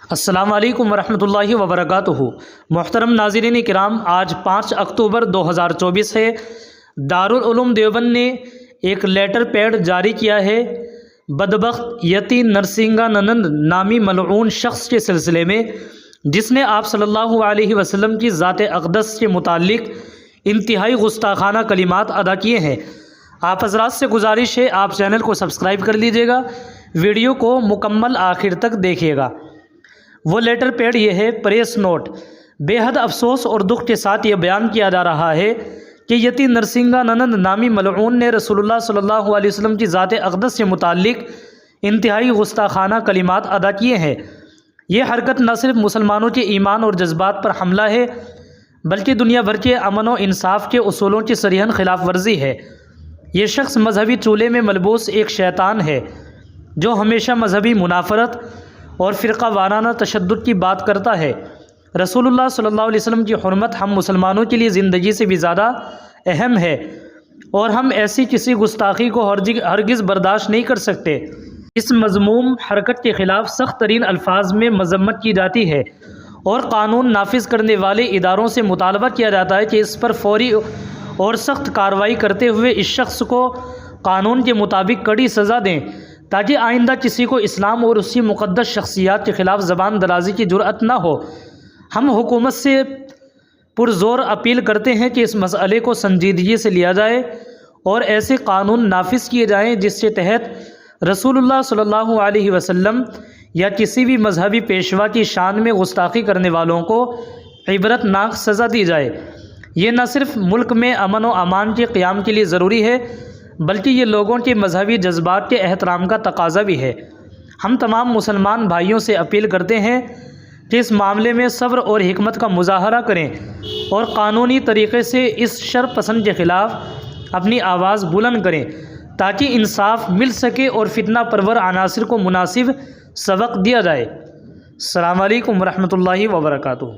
السلام علیکم ورحمۃ اللہ وبرکاتہ۔ محترم ناظرین کرام، آج 5 اکتوبر 2024 ہے۔ دارالعلوم دیوبند نے ایک لیٹر پیڈ جاری کیا ہے بدبخت یتی نرسنگانند نامی ملعون شخص کے سلسلے میں، جس نے آپ صلی اللہ علیہ وسلم کی ذات اقدس کے متعلق انتہائی گستاخانہ کلمات ادا کیے ہیں۔ آپ حضرات سے گزارش ہے آپ چینل کو سبسکرائب کر لیجئے گا، ویڈیو کو مکمل آخر تک دیکھیے گا۔ وہ لیٹر پیڈ یہ ہے: پریس نوٹ، بے حد افسوس اور دکھ کے ساتھ یہ بیان کیا جا رہا ہے کہ یتی نرسنگانند نامی ملعون نے رسول اللہ صلی اللہ علیہ وسلم کی ذات اقدس سے متعلق انتہائی گستاخانہ کلمات ادا کیے ہیں۔ یہ حرکت نہ صرف مسلمانوں کے ایمان اور جذبات پر حملہ ہے، بلکہ دنیا بھر کے امن و انصاف کے اصولوں کی صریحاً خلاف ورزی ہے۔ یہ شخص مذہبی چولہے میں ملبوس ایک شیطان ہے جو ہمیشہ مذہبی منافرت اور فرقہ وارانہ تشدد کی بات کرتا ہے۔ رسول اللہ صلی اللہ علیہ وسلم کی حرمت ہم مسلمانوں کے لیے زندگی سے بھی زیادہ اہم ہے، اور ہم ایسی کسی گستاخی کو ہرگز برداشت نہیں کر سکتے۔ اس مذموم حرکت کے خلاف سخت ترین الفاظ میں مذمت کی جاتی ہے، اور قانون نافذ کرنے والے اداروں سے مطالبہ کیا جاتا ہے کہ اس پر فوری اور سخت کارروائی کرتے ہوئے اس شخص کو قانون کے مطابق کڑی سزا دیں، تاکہ آئندہ کسی کو اسلام اور اس کی مقدس شخصیات کے خلاف زبان درازی کی جرأت نہ ہو۔ ہم حکومت سے پرزور اپیل کرتے ہیں کہ اس مسئلے کو سنجیدگی سے لیا جائے اور ایسے قانون نافذ کیے جائیں جس کے تحت رسول اللہ صلی اللہ علیہ وسلم یا کسی بھی مذہبی پیشوا کی شان میں گستاخی کرنے والوں کو عبرت ناک سزا دی جائے۔ یہ نہ صرف ملک میں امن و امان کے قیام کے لیے ضروری ہے، بلکہ یہ لوگوں کے مذہبی جذبات کے احترام کا تقاضا بھی ہے۔ ہم تمام مسلمان بھائیوں سے اپیل کرتے ہیں کہ اس معاملے میں صبر اور حکمت کا مظاہرہ کریں اور قانونی طریقے سے اس شر پسند کے خلاف اپنی آواز بلند کریں، تاکہ انصاف مل سکے اور فتنہ پرور عناصر کو مناسب سبق دیا جائے۔ السلام علیکم ورحمۃ اللہ وبرکاتہ۔